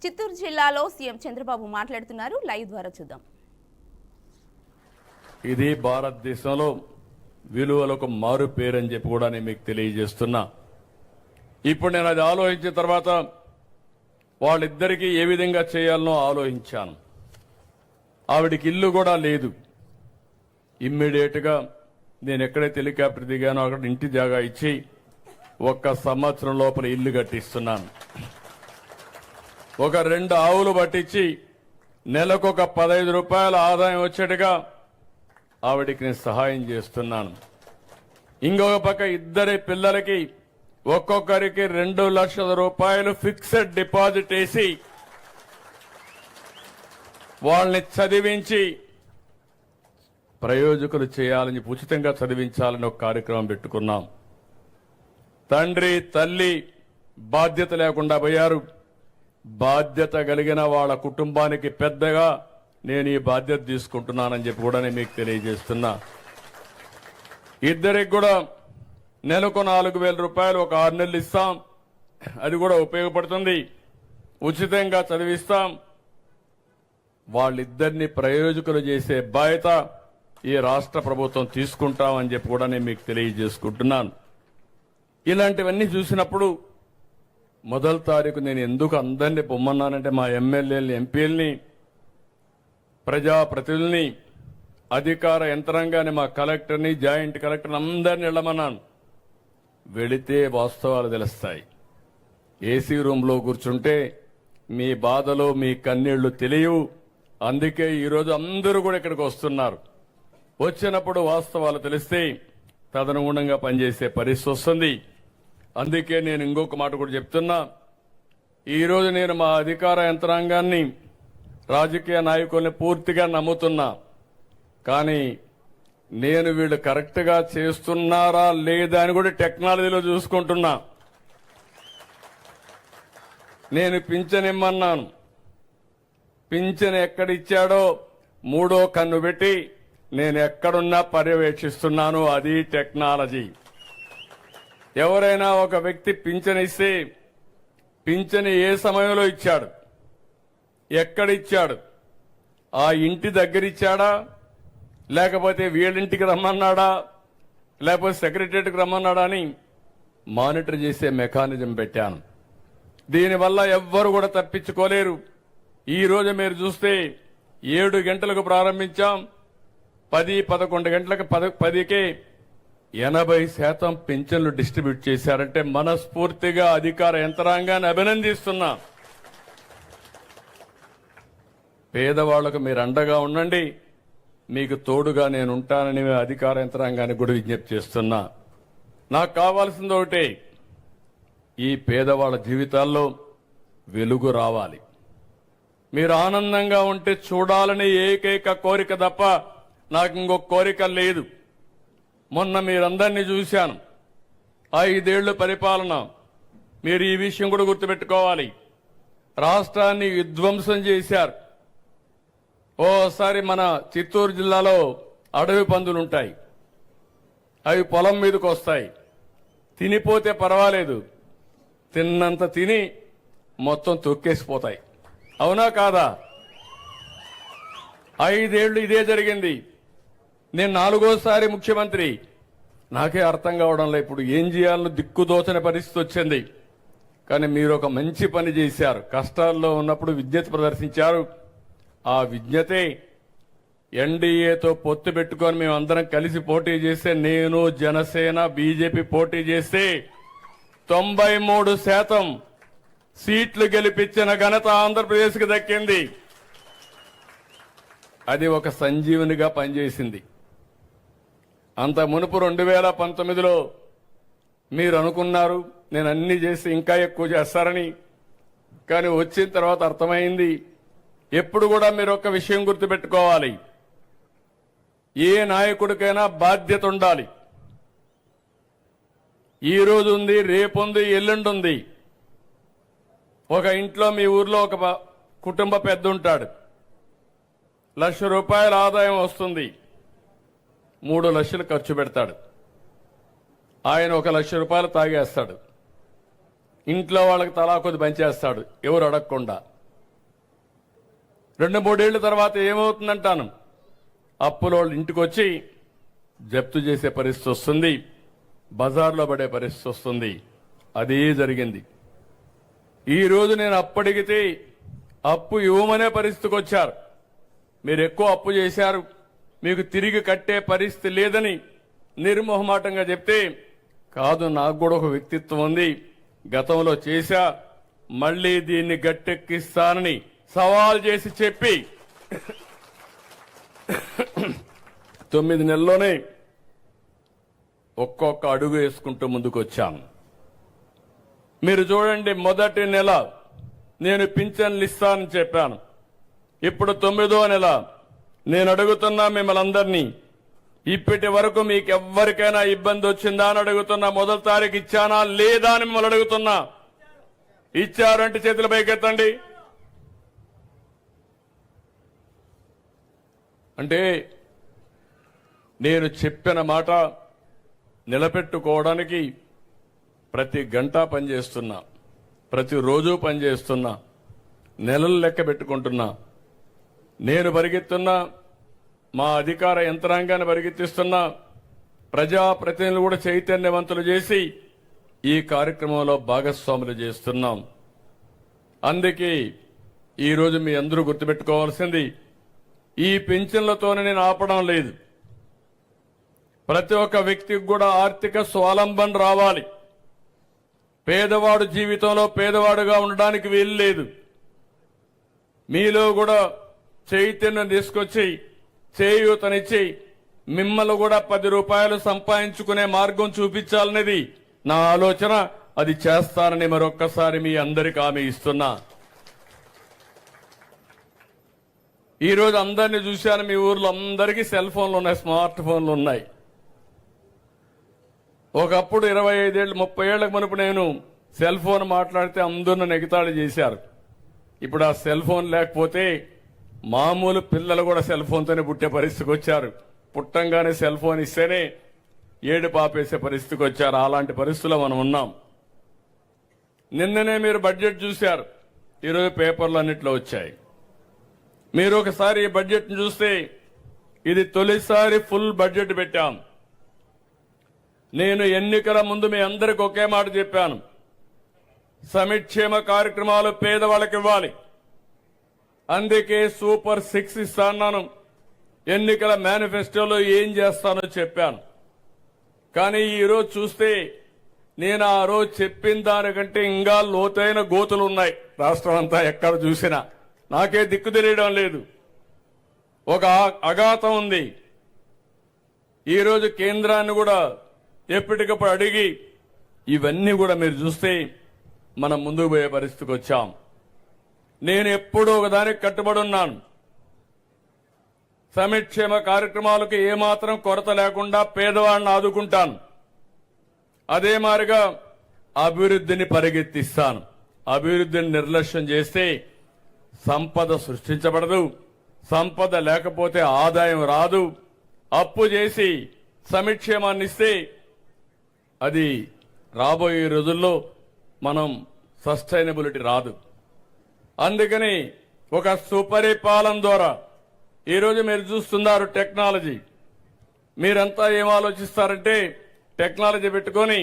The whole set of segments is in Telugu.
చిత్తూరు జిల్లాలో సీఎం చంద్రబాబు మాట్లాడుతున్నారు. లైవ్ ద్వారా చూద్దాం. ఇది భారతదేశంలో విలువలకు మారు పేరని చెప్పి కూడా నేను మీకు తెలియజేస్తున్నా. ఇప్పుడు నేను అది ఆలోచించిన తర్వాత వాళ్ళిద్దరికీ ఏ విధంగా చేయాలనో ఆలోచించాను. ఆవిడికి ఇల్లు కూడా లేదు. ఇమ్మీడియట్ గా నేను ఎక్కడైతే హెలికాప్టర్ దిగానో అక్కడ ఇంటి జాగా ఇచ్చి 1 సంవత్సరం లోపల ఇల్లు కట్టిస్తున్నాను. ఒక 2 ఆవులు పట్టించి నెలకు ఒక 15 రూపాయల ఆదాయం వచ్చేట్టుగా ఆవిడికి నేను సహాయం చేస్తున్నాను. ఇంకొక పక్క ఇద్దరి పిల్లలకి ఒక్కొక్కరికి 2 లక్షల రూపాయలు ఫిక్స్డ్ డిపాజిట్ వేసి వాళ్ళని చదివించి ప్రయోజకులు చేయాలని, ఉచితంగా చదివించాలని ఒక కార్యక్రమం పెట్టుకున్నాం. తండ్రి తల్లి బాధ్యత లేకుండా పోయారు. బాధ్యత కలిగిన వాళ్ళ కుటుంబానికి పెద్దగా నేను ఈ బాధ్యత తీసుకుంటున్నానని చెప్పి కూడా నేను మీకు తెలియజేస్తున్నా. ఇద్దరికి కూడా నెలకు 4,000 రూపాయలు ఒక 6 నెలలు ఇస్తాం. అది కూడా ఉపయోగపడుతుంది. ఉచితంగా చదివిస్తాం. వాళ్ళిద్దరిని ప్రయోజకులు చేసే బాధ్యత ఈ రాష్ట్ర ప్రభుత్వం తీసుకుంటామని చెప్పి కూడా నేను మీకు తెలియజేసుకుంటున్నాను. ఇలాంటివన్నీ చూసినప్పుడు 1వ తారీఖు నేను ఎందుకు అందరినీ పొమ్మన్నానంటే మా ఎమ్మెల్యేలని, ఎంపీలని, ప్రజాప్రతినిధుల్ని, అధికార యంత్రాంగాన్ని, మా కలెక్టర్ని, జాయింట్ కలెక్టర్ని అందరినీ వెళ్ళమన్నాను. వెళితే వాస్తవాలు తెలుస్తాయి. ఏసీ రూమ్లో కూర్చుంటే మీ బాధలు, మీ కన్నీళ్లు తెలియవు. అందుకే ఈరోజు అందరూ కూడా ఇక్కడికి వస్తున్నారు. వచ్చినప్పుడు వాస్తవాలు తెలిస్తే తదనుగుణంగా పనిచేసే పరిస్థితి వస్తుంది. అందుకే నేను ఇంకొక మాట కూడా చెప్తున్నా. ఈరోజు నేను మా అధికార యంత్రాంగాన్ని, రాజకీయ నాయకుల్ని పూర్తిగా నమ్ముతున్నా. కానీ నేను వీళ్ళు కరెక్ట్ గా చేస్తున్నారా లేదా అని కూడా టెక్నాలజీలో చూసుకుంటున్నా. నేను పింఛన్ ఇమ్మన్నాను. పింఛన్ ఎక్కడిచ్చాడో 3వ కన్ను పెట్టి నేను ఎక్కడున్నా పర్యవేక్షిస్తున్నాను. అది టెక్నాలజీ. ఎవరైనా ఒక వ్యక్తి పింఛన్ ఇస్తే పింఛన్ ఏ సమయంలో ఇచ్చాడు, ఎక్కడిచ్చాడు, ఆ ఇంటి దగ్గర ఇచ్చాడా, లేకపోతే వీళ్ళింటికి రమ్మన్నాడా, లేకపోతే సెక్రటరియట్కి రమ్మన్నాడా అని మానిటర్ చేసే మెకానిజం పెట్టాను. దీనివల్ల ఎవ్వరు కూడా తప్పించుకోలేరు. ఈ రోజు మీరు చూస్తే 7 గంటలకు ప్రారంభించాం. 10-11 గంటలకు 10కే 80% పింఛన్లు డిస్ట్రిబ్యూట్ చేశారంటే మనస్ఫూర్తిగా అధికార యంత్రాంగాన్ని అభినందిస్తున్నా. పేదవాళ్లకు మీరు అండగా ఉండండి. మీకు తోడుగా నేను ఉంటానని అధికార యంత్రాంగానికి కూడా విజ్ఞప్తి చేస్తున్నా. నాకు కావాల్సింది ఒకటే, ఈ పేదవాళ్ల జీవితాల్లో వెలుగు రావాలి. మీరు ఆనందంగా ఉంటే చూడాలని ఏకైక కోరిక తప్ప నాకు ఇంకొక కోరిక లేదు. మొన్న మీరందరినీ చూశాను. 5 ఏళ్ల పరిపాలన. మీరు ఈ విషయం కూడా గుర్తుపెట్టుకోవాలి. రాష్ట్రాన్ని విధ్వంసం చేశారు. ఓసారి మన చిత్తూరు జిల్లాలో అడవి పందులుంటాయి. అవి పొలం మీదకి వస్తాయి. తినిపోతే పర్వాలేదు, తిన్నంత తిని మొత్తం తొక్కేసిపోతాయి. అవునా కాదా? 5 ఏళ్లు ఇదే జరిగింది. నేను 4వసారి ముఖ్యమంత్రి. నాకే అర్థం కావడం లేదు ఇప్పుడు ఏం చేయాలని దిక్కుదోచని పరిస్థితి వచ్చింది. కానీ మీరు ఒక మంచి పని చేశారు. కష్టాల్లో ఉన్నప్పుడు విజ్ఞత ప్రదర్శించారు. ఆ విజ్ఞతే ఎన్డీఏతో పొత్తు పెట్టుకొని మేము అందరం కలిసి పోటీ చేస్తే, నేను, జనసేన, బీజేపీ పోటీ చేస్తే 93% సీట్లు గెలిపించిన ఘనత ఆంధ్రప్రదేశ్కి దక్కింది. అది ఒక సంజీవునిగా పనిచేసింది. అంత మునుపు 2019లో మీరు అనుకున్నారు నేను అన్ని చేసి ఇంకా ఎక్కువ చేస్తారని. కానీ వచ్చిన తర్వాత అర్థమైంది. ఎప్పుడు కూడా మీరు ఒక విషయం గుర్తుపెట్టుకోవాలి. ఏ నాయకుడికైనా బాధ్యత ఉండాలి. ఈ రోజు ఉంది, రేపు ఉంది, ఎల్లుండి ఉంది. ఒక ఇంట్లో మీ ఊర్లో ఒక కుటుంబ పెద్ద ఉంటాడు. 1,00,000 రూపాయల ఆదాయం వస్తుంది. 3 లక్షలు ఖర్చు పెడతాడు. ఆయన 1,00,000 రూపాయలు తాగేస్తాడు. ఇంట్లో వాళ్ళకి తలా కొద్ది పంచేస్తాడు ఎవరు అడగకుండా. 2-3 ఏళ్ల తర్వాత ఏమవుతుందంటాను, అప్పులో ఇంటికి వచ్చి జప్తు చేసే పరిస్థితి వస్తుంది, బజార్లో పడే పరిస్థితి వస్తుంది. అదే జరిగింది. ఈ రోజు నేను అప్పడిగితే అప్పు ఇవ్వమనే పరిస్థితికి వచ్చారు. మీరు ఎక్కువ అప్పు చేశారు, మీకు తిరిగి కట్టే పరిస్థితి లేదని నిర్మోహమాటంగా చెప్తే, కాదు నాకు కూడా ఒక వ్యక్తిత్వం ఉంది, గతంలో చేశా, మళ్లీ దీన్ని గట్టెక్కిస్తానని సవాల్ చేసి చెప్పి 9 నెలల్లోనే ఒక్కొక్క అడుగు వేసుకుంటూ ముందుకు వచ్చాను. మీరు చూడండి, మొదటి నెల నేను పింఛన్లు ఇస్తానని చెప్పాను. ఇప్పుడు 9వ నెల నేను అడుగుతున్నా మిమ్మల్ని అందరినీ, ఇప్పటి వరకు మీకు ఎవ్వరికైనా ఇబ్బంది వచ్చిందా అని అడుగుతున్నా. మొదటి తారీఖు ఇచ్చానా లేదా అని మిమ్మల్ని అడుగుతున్నా. ఇచ్చారంటే చేతుల పైకెత్తండి. అంటే నేను చెప్పిన మాట నిలబెట్టుకోవడానికి ప్రతి గంట పనిచేస్తున్నా, ప్రతిరోజు పనిచేస్తున్నా, నెలలు లెక్క పెట్టుకుంటున్నా. నేను పరిగెత్తున్నా, మా అధికార యంత్రాంగాన్ని పరిగెత్తిస్తున్నా, ప్రజాప్రతినిధులు కూడా చైతన్యవంతులు చేసి ఈ కార్యక్రమంలో భాగస్వాములు చేస్తున్నాం. అందుకే ఈరోజు మీ అందరూ గుర్తుపెట్టుకోవాల్సింది, ఈ పింఛన్లతోనే నేను ఆపడం లేదు. ప్రతి ఒక్క వ్యక్తికి కూడా ఆర్థిక స్వావలంబన రావాలి. పేదవాడు జీవితంలో పేదవాడుగా ఉండడానికి వీలు లేదు. మీలో కూడా చైతన్యం తీసుకొచ్చి చేయూతనిచ్చి మిమ్మల్ని కూడా 10 రూపాయలు సంపాదించుకునే మార్గం చూపించాలనేది నా ఆలోచన. అది చేస్తానని మరొక్కసారి మీ అందరికీ హామీ ఇస్తున్నా. ఈరోజు అందరినీ చూశాను, మీ ఊర్లో అందరికీ సెల్ ఫోన్లు ఉన్నాయి, స్మార్ట్ ఫోన్లు ఉన్నాయి. ఒకప్పుడు 25 ఏళ్ళు 30 ఏళ్లకు మునుపు నేను సెల్ ఫోన్ మాట్లాడితే అందరూ నన్ను ఎగతాళి చేశారు. ఇప్పుడు ఆ సెల్ ఫోన్ లేకపోతే మామూలు పిల్లలు కూడా సెల్ ఫోన్తోనే పుట్టే పరిస్థితికి వచ్చారు. పుట్టంగానే సెల్ ఫోన్ ఇస్తేనే ఏడు పాపేసే పరిస్థితికి వచ్చారు. అలాంటి పరిస్థితుల్లో మనం ఉన్నాం. నిన్ననే మీరు బడ్జెట్ చూశారు, ఈరోజు పేపర్లు అన్నిట్లో వచ్చాయి. మీరు ఒకసారి ఈ బడ్జెట్ చూస్తే ఇది తొలిసారి ఫుల్ బడ్జెట్ పెట్టాం. నేను ఎన్నికల ముందు మీ అందరికి ఒకే మాట చెప్పాను, సంక్షేమ కార్యక్రమాలు పేదవాళ్ళకి ఇవ్వాలి. అందుకే సూపర్ 6 ఇస్తాను. ఎన్నికల మేనిఫెస్టోలో ఏం చేస్తానో చెప్పాను. కానీ ఈరోజు చూస్తే నేను ఆ రోజు చెప్పిన దానికంటే ఇంకా లోతైన గోతులు ఉన్నాయి. రాష్ట్రం అంతా ఎక్కడ చూసినా నాకే దిక్కు తెలియడం లేదు. ఒక అఘాతం ఉంది. ఈరోజు కేంద్రాన్ని కూడా ఎప్పటికప్పుడు అడిగి ఇవన్నీ కూడా మీరు చూస్తే మనం ముందుకు పోయే పరిస్థితికి వచ్చాం. నేను ఎప్పుడూ ఒకదానికి కట్టుబడి ఉన్నాను. సంక్షేమ కార్యక్రమాలకు ఏమాత్రం కొరత లేకుండా పేదవాడిని ఆదుకుంటాను. అదే మాదిరిగా అభివృద్ధిని పరిగెత్తిస్తాను. అభివృద్ధిని నిర్లక్ష్యం చేస్తే సంపద సృష్టించబడదు. సంపద లేకపోతే ఆదాయం రాదు. అప్పు చేసి సంక్షేమాన్ని ఇస్తే అది రాబోయే రోజుల్లో మనం సస్టైనబిలిటీ రాదు. అందుకని ఒక సుపరిపాలన ద్వారా ఈరోజు మీరు చూస్తున్నారు టెక్నాలజీ. మీరంతా ఏం ఆలోచిస్తారంటే టెక్నాలజీ పెట్టుకొని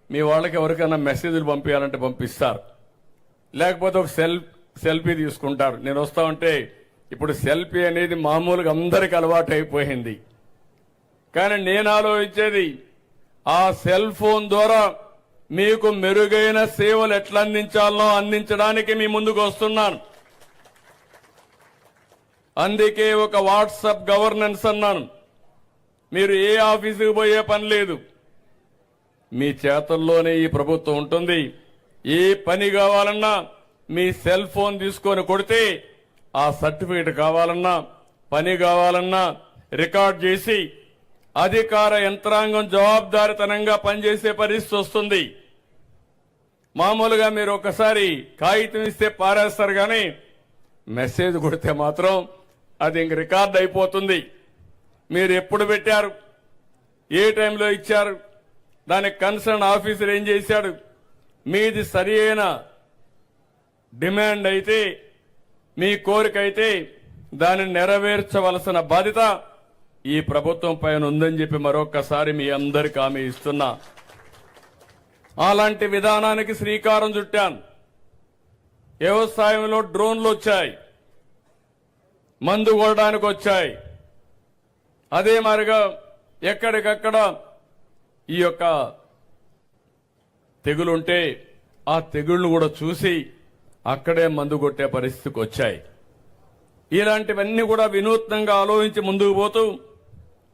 మీ వాళ్ళకి ఎవరికైనా మెసేజ్లు పంపించాలంటే పంపిస్తారు, లేకపోతే ఒక సెల్ఫీ తీసుకుంటారు. నేను వస్తా ఉంటే ఇప్పుడు సెల్ఫీ అనేది మామూలుగా అందరికి అలవాటు అయిపోయింది. కానీ నేను ఆలోచించేది ఆ సెల్ ఫోన్ ద్వారా మీకు మెరుగైన సేవలు ఎట్లా అందించాలనో అందించడానికి మీ ముందుకు వస్తున్నాను. అందుకే ఒక వాట్సాప్ గవర్నెన్స్ అన్నాను. మీరు ఏ ఆఫీసుకు పోయే పని లేదు, మీ చేతుల్లోనే ఈ ప్రభుత్వం ఉంటుంది. ఏ పని కావాలన్నా మీ సెల్ ఫోన్ తీసుకొని కొడితే ఆ సర్టిఫికేట్ కావాలన్నా పని కావాలన్నా రికార్డ్ చేసి అధికార యంత్రాంగం జవాబుదారీతనంగా పనిచేసే పరిస్థితి వస్తుంది. మామూలుగా మీరు ఒకసారి కాగితం ఇస్తే పారేస్తారు, కానీ మెసేజ్ కొడితే మాత్రం అది ఇంక రికార్డ్ అయిపోతుంది. మీరు ఎప్పుడు పెట్టారు, ఏ టైంలో ఇచ్చారు, దానికి కన్సర్న్ ఆఫీసర్ ఏం చేశాడు, మీది సరి అయిన డిమాండ్ అయితే మీ కోరిక అయితే దానిని నెరవేర్చవలసిన బాధ్యత ఈ ప్రభుత్వం పైన ఉందని చెప్పి మరొక్కసారి మీ అందరికి హామీ ఇస్తున్నా. అలాంటి విధానానికి శ్రీకారం చుట్టాను. వ్యవసాయంలో డ్రోన్లు వచ్చాయి, మందు కొనడానికి వచ్చాయి. అదే మాదిరిగా ఎక్కడికక్కడ ఈ యొక్క తెగులుంటే ఆ తెగుళ్లు కూడా చూసి అక్కడే మందు కొట్టే పరిస్థితికి వచ్చాయి. ఇలాంటివన్నీ కూడా వినూత్నంగా ఆలోచించి ముందుకు పోతూ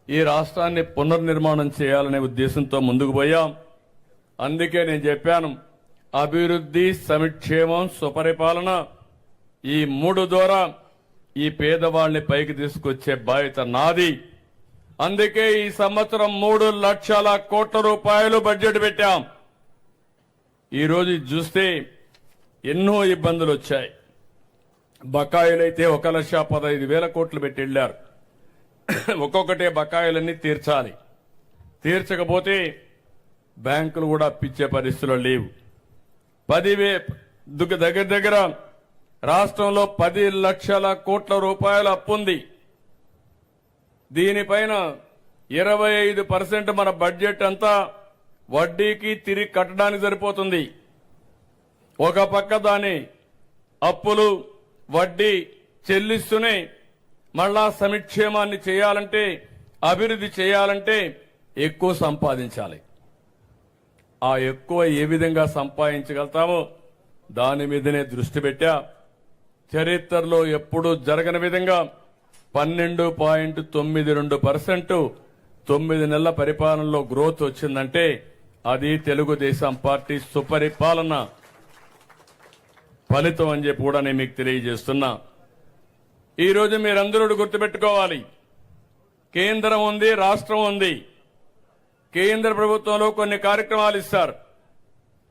ఈ రాష్ట్రాన్ని పునర్నిర్మాణం చేయాలనే ఉద్దేశంతో ముందుకు పోయాం. అందుకే నేను చెప్పాను, అభివృద్ధి, సంక్షేమం, సుపరిపాలన ఈ మూడు ద్వారా ఈ పేదవాళ్ని పైకి తీసుకొచ్చే బాధ్యత నాది. అందుకే ఈ సంవత్సరం 3 లక్షల కోట్ల రూపాయలు బడ్జెట్ పెట్టాం. ఈ రోజు చూస్తే ఎన్నో ఇబ్బందులు వచ్చాయి. బకాయిలైతే 1,15,000 కోట్లు పెట్టి వెళ్లారు. ఒక్కొక్కటే బకాయిలన్నీ తీర్చాలి. తీర్చకపోతే బ్యాంకులు కూడా అప్పిచ్చే పరిస్థితులు లేవు. దగ్గర రాష్ట్రంలో 10 లక్షల కోట్ల రూపాయల అప్పుంది. దీనిపైన 25% మన బడ్జెట్ అంతా వడ్డీకి తిరిగి కట్టడానికి సరిపోతుంది. ఒక పక్క దాని అప్పులు వడ్డీ చెల్లిస్తూనే మళ్ళా సంక్షేమాన్ని చేయాలంటే, అభివృద్ధి చేయాలంటే ఎక్కువ సంపాదించాలి. ఆ ఎక్కువ ఏ విధంగా సంపాదించగలుగుతామో దాని మీదనే దృష్టి పెట్టా. చరిత్రలో ఎప్పుడూ జరగని విధంగా 12.92% 9 నెలల పరిపాలనలో గ్రోత్ వచ్చిందంటే అది తెలుగుదేశం పార్టీ సుపరిపాలన ఫలితం అని చెప్పి కూడా నేను మీకు తెలియజేస్తున్నా. ఈ రోజు మీరందరూ గుర్తుపెట్టుకోవాలి, కేంద్రం ఉంది, రాష్ట్రం ఉంది. కేంద్ర ప్రభుత్వంలో కొన్ని కార్యక్రమాలు ఇస్తారు,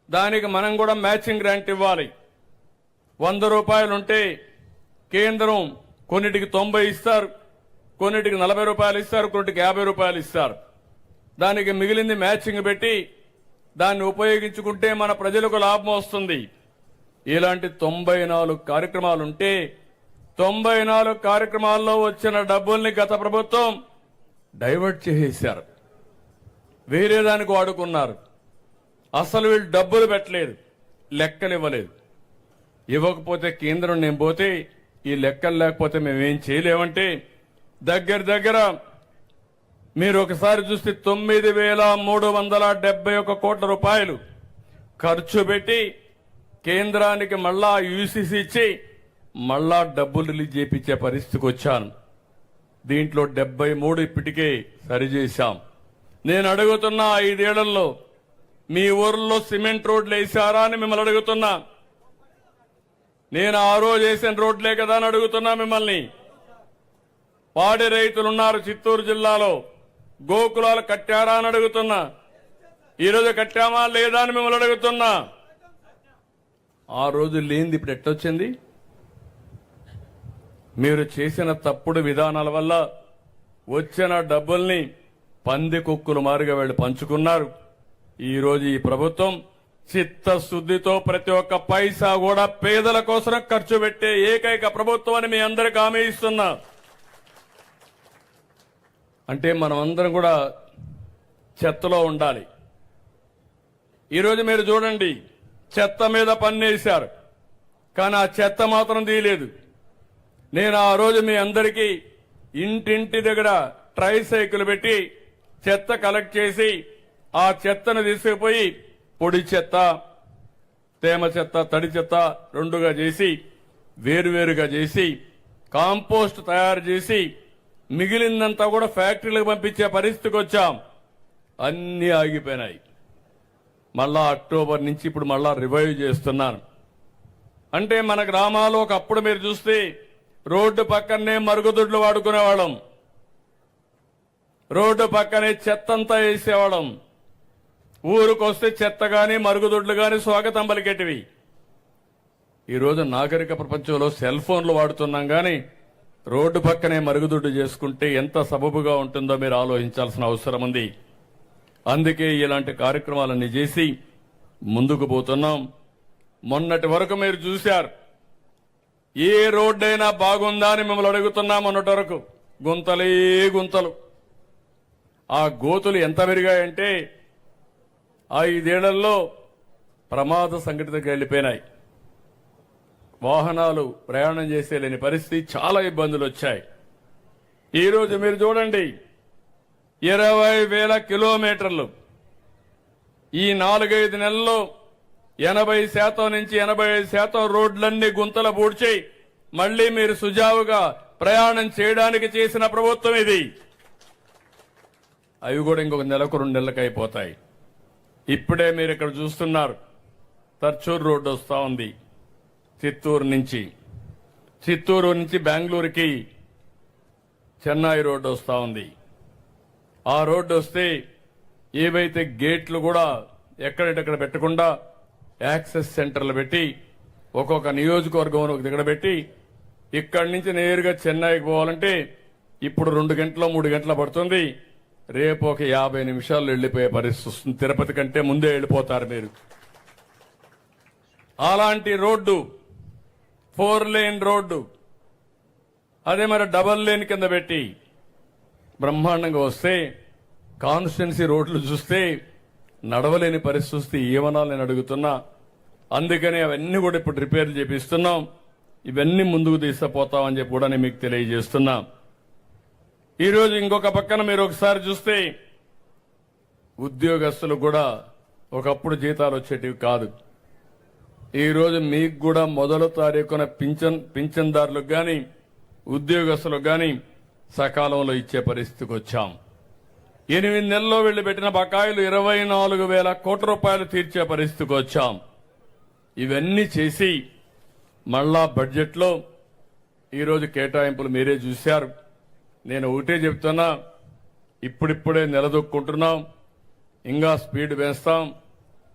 దానికి మనం కూడా మ్యాచింగ్ గ్రాంట్ ఇవ్వాలి. 100 రూపాయలుంటే కేంద్రం కొన్నిటికి 90 ఇస్తారు, కొన్నిటికి 40 రూపాయలు ఇస్తారు, కొన్నిటికి 50 రూపాయలు ఇస్తారు. దానికి మిగిలింది మ్యాచింగ్ పెట్టి దాన్ని ఉపయోగించుకుంటే మన ప్రజలకు లాభం వస్తుంది. ఇలాంటి 94 కార్యక్రమాలుంటే 94 కార్యక్రమాల్లో వచ్చిన డబ్బుల్ని గత ప్రభుత్వం డైవర్ట్ చేసేశారు, వేరే దానికి వాడుకున్నారు. అసలు వీళ్ళు డబ్బులు పెట్టలేదు, లెక్కలు ఇవ్వలేదు. ఇవ్వకపోతే కేంద్రం నేను పోతే ఈ లెక్కలు లేకపోతే మేమేం చేయలేమంటే దగ్గర మీరు ఒకసారి చూస్తే 9,371 కోట్ల రూపాయలు ఖర్చు పెట్టి కేంద్రానికి మళ్ళా యూసీసీ ఇచ్చి మళ్ళా డబ్బులు రిలీజ్ చేయించే పరిస్థితికి వచ్చాను. దీంట్లో 73 ఇప్పటికే సరిచేశాం. నేను అడుగుతున్నా, 5 ఏళ్లలో మీ ఊర్లో సిమెంట్ రోడ్లు వేశారా అని మిమ్మల్ని అడుగుతున్నా. నేను ఆ రోజు వేసిన రోడ్లే కదా అని అడుగుతున్నా మిమ్మల్ని. పాడి రైతులున్నారు చిత్తూరు జిల్లాలో, గోకులాలు కట్టారా అని అడుగుతున్నా. ఈరోజు కట్టామా లేదా అని మిమ్మల్ని అడుగుతున్నా. ఆ రోజు లేనిది ఇప్పుడు ఎట్టొచ్చింది? మీరు చేసిన తప్పుడు విధానాల వల్ల వచ్చిన డబ్బుల్ని పంది కుక్కులు మారుగా వీళ్ళు పంచుకున్నారు. ఈ రోజు ఈ ప్రభుత్వం చిత్తశుద్ధితో ప్రతి ఒక్క పైసా కూడా పేదల కోసం ఖర్చు పెట్టే ఏకైక ప్రభుత్వం అని మీ అందరికీ హామీ ఇస్తున్నా. అంటే మనం అందరం కూడా చెత్తలో ఉండాలి. ఈరోజు మీరు చూడండి, చెత్త మీద పన్నేశారు, కానీ ఆ చెత్త మాత్రం తీయలేదు. నేను ఆ రోజు మీ అందరికీ ఇంటింటి దగ్గర ట్రైసైకిల్ పెట్టి చెత్త కలెక్ట్ చేసి ఆ చెత్తను తీసుకుపోయి పొడి చెత్త, తేమ చెత్త, తడి చెత్త రెండుగా చేసి వేరువేరుగా చేసి కాంపోస్ట్ తయారు చేసి మిగిలిందంతా కూడా ఫ్యాక్టరీలకు పంపించే పరిస్థితికి వచ్చాం. అన్నీ ఆగిపోయినాయి. మళ్ళా అక్టోబర్ నుంచి ఇప్పుడు మళ్ళా రివైవ్ చేస్తున్నాను. అంటే మన గ్రామాల్లో ఒకప్పుడు మీరు చూస్తే రోడ్డు పక్కనే మరుగుదొడ్లు వాడుకునేవాళ్ళం, రోడ్డు పక్కనే చెత్తంతా వేసేవాళ్ళం. ఊరుకొస్తే చెత్త గాని మరుగుదొడ్లు గాని స్వాగతం పలికేటివి. ఈరోజు నాగరిక ప్రపంచంలో సెల్ ఫోన్లు వాడుతున్నాం గాని రోడ్డు పక్కనే మరుగుదొడ్డు చేసుకుంటే ఎంత సబబుగా ఉంటుందో మీరు ఆలోచించాల్సిన అవసరం ఉంది. అందుకే ఇలాంటి కార్యక్రమాలన్నీ చేసి ముందుకు పోతున్నాం. మొన్నటి వరకు మీరు చూశారు, ఏ రోడ్డైనా బాగుందా అని మిమ్మల్ని అడుగుతున్నాం అన్నటి వరకు గుంతలే గుంతలు. ఆ గోతులు ఎంత పెరిగాయంటే 5 ఏళ్లలో ప్రమాద సంఘటనకు వెళ్లిపోయినాయి. వాహనాలు ప్రయాణం చేసేలేని పరిస్థితి, చాలా ఇబ్బందులు వచ్చాయి. ఈరోజు మీరు చూడండి, 20,000 కిలోమీటర్లు ఈ 4-5 నెలల్లో 80% నుంచి 85% రోడ్లన్నీ గుంతలు పూడ్చి మళ్లీ మీరు సుజావుగా ప్రయాణం చేయడానికి చేసిన ప్రభుత్వం ఇది. అవి కూడా ఇంకొక నెలకు 2 నెలలకు అయిపోతాయి. ఇప్పుడే మీరు ఇక్కడ చూస్తున్నారు, తర్చూరు రోడ్డు వస్తా ఉంది. చిత్తూరు నుంచి బెంగళూరుకి చెన్నై రోడ్డు వస్తా ఉంది. ఆ రోడ్డు వస్తే ఏవైతే గేట్లు కూడా ఎక్కడెక్కడ పెట్టకుండా యాక్సెస్ సెంటర్లు పెట్టి ఒక్కొక్క నియోజకవర్గం దగ్గర పెట్టి ఇక్కడి నుంచి నేరుగా చెన్నైకి పోవాలంటే ఇప్పుడు 2 గంటలు 3 గంటలు పడుతుంది. రేపు ఒక 50 నిమిషాల్లో వెళ్లిపోయే పరిస్థితి వస్తుంది. తిరుపతి కంటే ముందే వెళ్లిపోతారు మీరు. అలాంటి రోడ్డు 4 లేన్ రోడ్డు, అదే మరి డబల్ లేన్ కింద పెట్టి బ్రహ్మాండంగా వస్తే కాన్స్టిట్యున్సీ రోడ్లు చూస్తే నడవలేని పరిస్థితి ఏమనాలి నేను అడుగుతున్నా. అందుకని అవన్నీ కూడా ఇప్పుడు రిపేర్ చేపిస్తున్నాం. ఇవన్నీ ముందుకు తీసుకుపోతామని చెప్పి కూడా నేను మీకు తెలియజేస్తున్నా. ఈరోజు ఇంకొక పక్కన మీరు ఒకసారి చూస్తే ఉద్యోగస్తులు కూడా ఒకప్పుడు జీతాలు వచ్చేటివి కాదు. ఈరోజు మీకు కూడా 1వ తారీఖున పింఛన్దారులకు గాని ఉద్యోగస్తులకు గాని సకాలంలో ఇచ్చే పరిస్థితికి వచ్చాం. 8 నెలల్లో వెళ్లి పెట్టిన బకాయిలు 24,000 కోట్ల రూపాయలు తీర్చే పరిస్థితికి వచ్చాం. ఇవన్నీ చేసి మళ్ళా బడ్జెట్లో ఈరోజు కేటాయింపులు మీరే చూశారు. నేను ఒకటే చెప్తున్నా, ఇప్పుడిప్పుడే నిలదొక్కుంటున్నాం, ఇంకా స్పీడ్ వేస్తాం.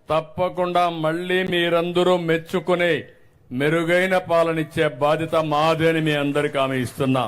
తప్పకుండా మళ్లీ మీరందరూ మెచ్చుకునే మెరుగైన పాలనిచ్చే బాధ్యత మాదే అని మీ అందరికీ హామీ ఇస్తున్నా.